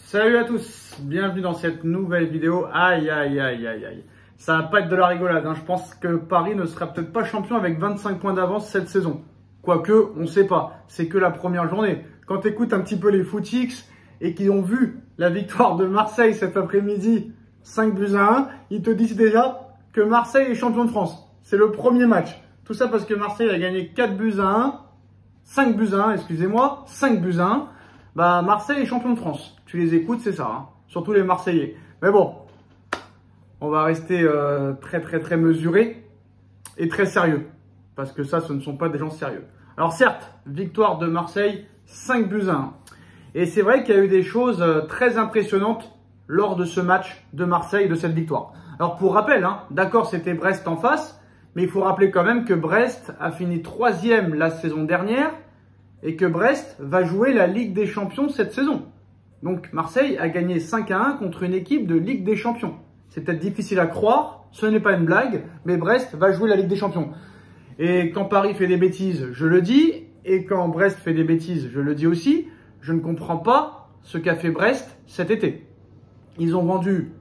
Salut à tous, bienvenue dans cette nouvelle vidéo. Aïe, aïe, aïe, aïe, aïe. Ça va pas être de la rigolade, hein. Je pense que Paris ne sera peut-être pas champion avec 25 points d'avance cette saison. Quoique, on sait pas, c'est que la première journée. Quand tu écoutes un petit peu les footix et qui ont vu la victoire de Marseille cet après-midi, 5-1, ils te disent déjà que Marseille est champion de France. C'est le premier match. Tout ça parce que Marseille a gagné 4-1, 5-1, excusez-moi, 5-1. Bah, Marseille est champion de France. Tu les écoutes, c'est ça, hein. Surtout les Marseillais. Mais bon, on va rester très mesuré et très sérieux. Parce que ça, ce ne sont pas des gens sérieux. Alors certes, victoire de Marseille, 5-1. Et c'est vrai qu'il y a eu des choses très impressionnantes lors de ce match de Marseille, de cette victoire. Alors pour rappel, hein, d'accord, c'était Brest en face, mais il faut rappeler quand même que Brest a fini 3e la saison dernière et que Brest va jouer la Ligue des Champions cette saison. Donc Marseille a gagné 5-1 contre une équipe de Ligue des Champions. C'est peut-être difficile à croire, ce n'est pas une blague, mais Brest va jouer la Ligue des Champions. Et quand Paris fait des bêtises, je le dis, et quand Brest fait des bêtises, je le dis aussi, je ne comprends pas ce qu'a fait Brest cet été. Ils ont vendu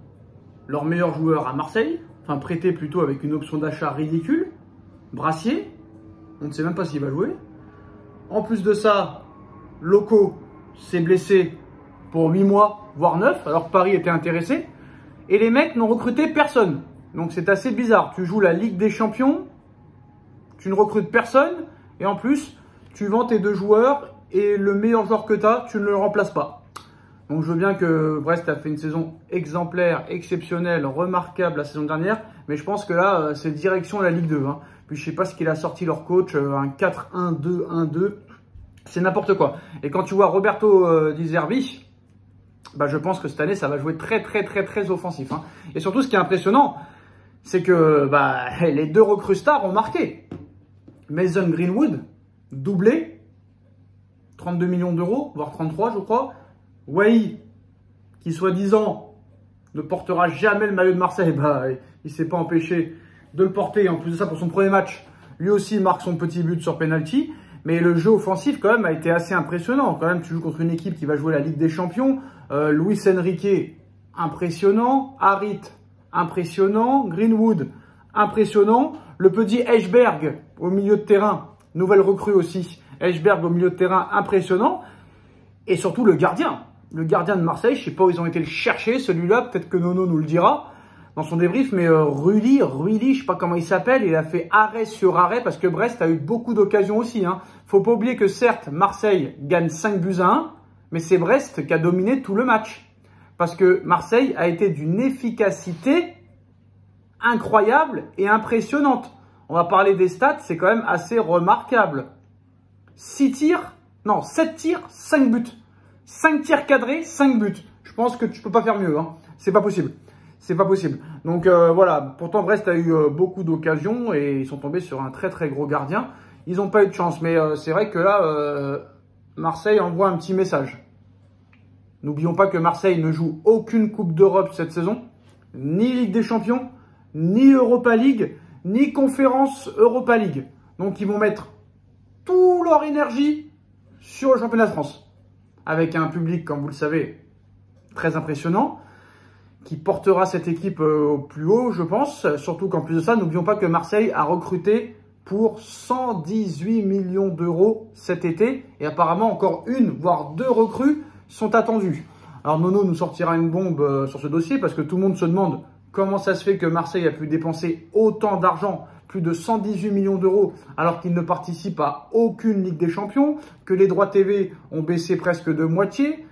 leur meilleur joueur à Marseille, enfin prêté plutôt avec une option d'achat ridicule, Brassier, on ne sait même pas s'il va jouer. En plus de ça, Loco s'est blessé pour 8 mois, voire 9, alors que Paris était intéressé. Et les mecs n'ont recruté personne. Donc c'est assez bizarre. Tu joues la Ligue des Champions, tu ne recrutes personne, et en plus, tu vends tes 2 joueurs, et le meilleur joueur que tu as, tu ne le remplaces pas. Donc je veux bien que Brest a fait une saison exemplaire, exceptionnelle, remarquable la saison dernière, mais je pense que là, c'est direction la Ligue 2. Hein. Puis je sais pas ce qu'il a sorti leur coach, un 4-1-2, 1-2, c'est n'importe quoi. Et quand tu vois Roberto Di Zerbi, bah, je pense que cette année, ça va jouer très offensif. Hein. Et surtout, ce qui est impressionnant, c'est que bah, les 2 recrues stars ont marqué. Mason Greenwood, doublé, 32 millions d'euros, voire 33 je crois. Wai, qui soi-disant ne portera jamais le maillot de Marseille, bah, il ne s'est pas empêché de le porter. En plus de ça, pour son premier match, lui aussi marque son petit but sur penalty. Mais le jeu offensif, quand même, a été assez impressionnant. Quand même, tu joues contre une équipe qui va jouer la Ligue des Champions. Luis Enrique, impressionnant. Harit, impressionnant. Greenwood, impressionnant. Le petit Eichberg au milieu de terrain, nouvelle recrue aussi. Eichberg au milieu de terrain, impressionnant. Et surtout le gardien. Le gardien de Marseille, je ne sais pas où ils ont été le chercher, celui-là, peut-être que Nono nous le dira dans son débrief, mais Rulli, je ne sais pas comment il s'appelle, il a fait arrêt sur arrêt parce que Brest a eu beaucoup d'occasions aussi. Hein. Faut pas oublier que certes, Marseille gagne 5-1, mais c'est Brest qui a dominé tout le match. Parce que Marseille a été d'une efficacité incroyable et impressionnante. On va parler des stats, c'est quand même assez remarquable. 7 tirs, 5 buts. 5 tirs cadrés, 5 buts. Je pense que tu peux pas faire mieux. Hein. C'est pas possible. C'est pas possible. Donc voilà, pourtant Brest a eu beaucoup d'occasions et ils sont tombés sur un très gros gardien. Ils n'ont pas eu de chance, mais c'est vrai que là, Marseille envoie un petit message. N'oublions pas que Marseille ne joue aucune Coupe d'Europe cette saison, ni Ligue des Champions, ni Europa League, ni Conférence Europa League. Donc ils vont mettre toute leur énergie sur le championnat de France. Avec un public, comme vous le savez, très impressionnant, qui portera cette équipe au plus haut, je pense. Surtout qu'en plus de ça, n'oublions pas que Marseille a recruté pour 118 millions d'euros cet été. Et apparemment, encore 1, voire 2 recrues sont attendues. Alors Nono nous sortira une bombe sur ce dossier parce que tout le monde se demande comment ça se fait que Marseille a pu dépenser autant d'argent, plus de 118 millions d'euros, alors qu'il ne participe à aucune Ligue des Champions, que les droits TV ont baissé presque de moitié,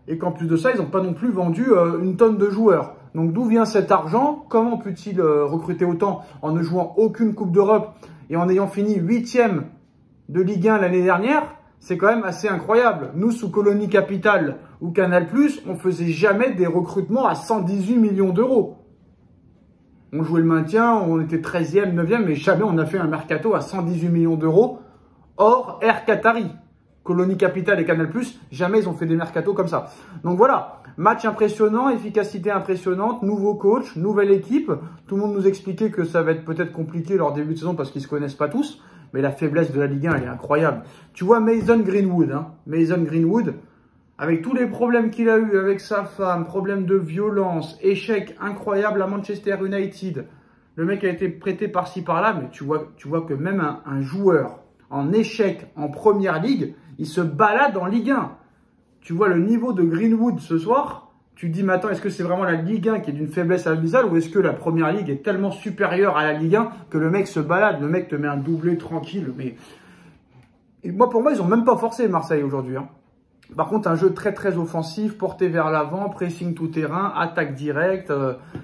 et qu'en plus de ça, ils n'ont pas non plus vendu une tonne de joueurs. Donc d'où vient cet argent? Comment peut-il recruter autant en ne jouant aucune Coupe d'Europe et en ayant fini 8e de Ligue 1 l'année dernière? C'est quand même assez incroyable. Nous, sous Colonie Capital ou Canal+, on faisait jamais des recrutements à 118 millions d'euros. On jouait le maintien, on était 13e, 9e, mais jamais on a fait un mercato à 118 millions d'euros hors Air Qatari. Colonie Capital et Canal+, jamais ils ont fait des mercatos comme ça. Donc voilà, match impressionnant, efficacité impressionnante, nouveau coach, nouvelle équipe. Tout le monde nous expliquait que ça va être peut-être compliqué leur début de saison parce qu'ils ne se connaissent pas tous. Mais la faiblesse de la Ligue 1, elle est incroyable. Tu vois Mason Greenwood, avec tous les problèmes qu'il a eu avec sa femme, problèmes de violence, échec incroyable à Manchester United. Le mec a été prêté par-ci par-là, mais tu vois que même un joueur en échec en première ligue, il se balade en Ligue 1. Tu vois le niveau de Greenwood ce soir, tu te dis, mais attends, est-ce que c'est vraiment la Ligue 1 qui est d'une faiblesse abyssale ou est-ce que la première ligue est tellement supérieure à la Ligue 1 que le mec se balade, le mec te met un doublé tranquille. Mais et pour moi, ils n'ont même pas forcé Marseille aujourd'hui. Hein. Par contre, un jeu très très offensif, porté vers l'avant, pressing tout terrain, attaque directe,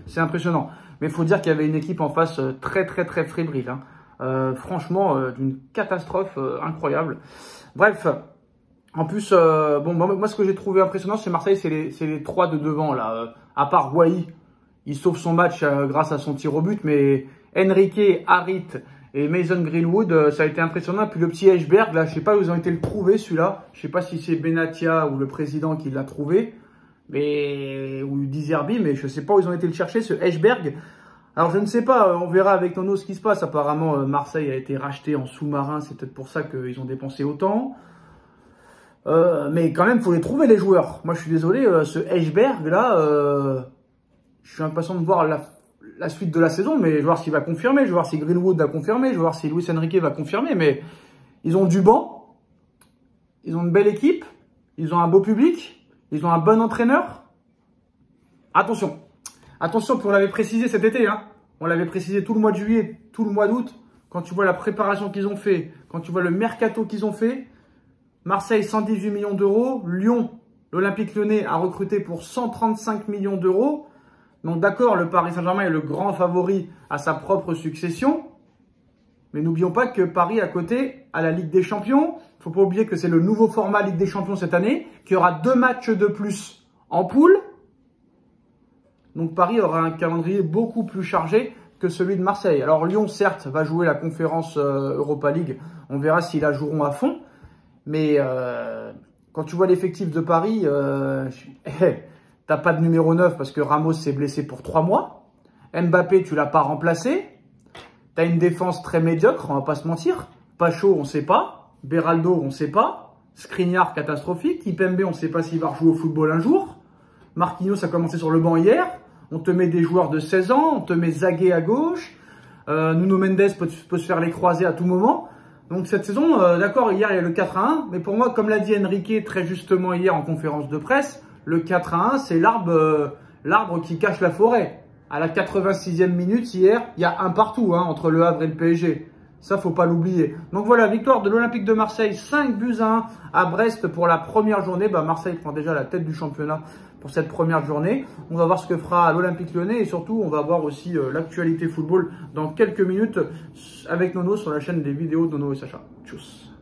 c'est impressionnant. Mais il faut dire qu'il y avait une équipe en face très très très fébrile. Hein. Franchement, d'une catastrophe incroyable. Bref, en plus, moi ce que j'ai trouvé impressionnant chez Marseille, c'est les trois de devant là. À part Wai, il sauve son match grâce à son tir au but, mais Enrique, Harit et Mason Greenwood, ça a été impressionnant. Puis le petit Eichberg, là, je sais pas où ils ont été le trouver, celui-là. Je sais pas si c'est Benatia ou le président qui l'a trouvé, ou Dizerbi, mais je sais pas où ils ont été le chercher, ce Eichberg. Alors, je ne sais pas, on verra avec Nono ce qui se passe. Apparemment, Marseille a été racheté en sous-marin, c'est peut-être pour ça qu'ils ont dépensé autant. Mais quand même, il faut les trouver, les joueurs. Moi, je suis désolé, ce Eichberg, là, je suis impatient de voir la suite de la saison, mais je vais voir s'il va confirmer, je vais voir si Greenwood va confirmer, je vais voir si Luis Enrique va confirmer, mais ils ont du banc, ils ont une belle équipe, ils ont un beau public, ils ont un bon entraîneur. Attention, attention, puis on l'avait précisé cet été, hein. On l'avait précisé tout le mois de juillet, tout le mois d'août, quand tu vois la préparation qu'ils ont fait, quand tu vois le mercato qu'ils ont fait, Marseille 118 millions d'euros, Lyon, l'Olympique Lyonnais a recruté pour 135 millions d'euros. Donc d'accord, le Paris Saint-Germain est le grand favori à sa propre succession. Mais n'oublions pas que Paris, à côté, a la Ligue des Champions. Il ne faut pas oublier que c'est le nouveau format Ligue des Champions cette année, qu'il y aura 2 matchs de plus en poule. Donc Paris aura un calendrier beaucoup plus chargé que celui de Marseille. Alors Lyon, certes, va jouer la conférence Europa League. On verra s'ils la joueront à fond. Mais quand tu vois l'effectif de Paris... T'as pas de numéro 9 parce que Ramos s'est blessé pour 3 mois. Mbappé, tu l'as pas remplacé. T'as une défense très médiocre, on va pas se mentir. Pacho, on sait pas. Beraldo, on sait pas. Skriniar, catastrophique. Kipembe, on sait pas s'il va rejouer au football un jour. Marquinhos a commencé sur le banc hier. On te met des joueurs de 16 ans. On te met Zagué à gauche. Nuno Mendes peut se faire les croisés à tout moment. Donc cette saison, d'accord, hier il y a le 4-1. Mais pour moi, comme l'a dit Enrique très justement hier en conférence de presse, le 4-1, c'est l'arbre qui cache la forêt. À la 86e minute, hier, il y a un partout entre le Havre et le PSG. Ça, faut pas l'oublier. Donc voilà, victoire de l'Olympique de Marseille, 5-1 à Brest pour la première journée. Marseille prend déjà la tête du championnat pour cette première journée. On va voir ce que fera l'Olympique Lyonnais et surtout, on va voir aussi l'actualité football dans quelques minutes avec Nono sur la chaîne des vidéos de Nono et Sacha. Tchuss.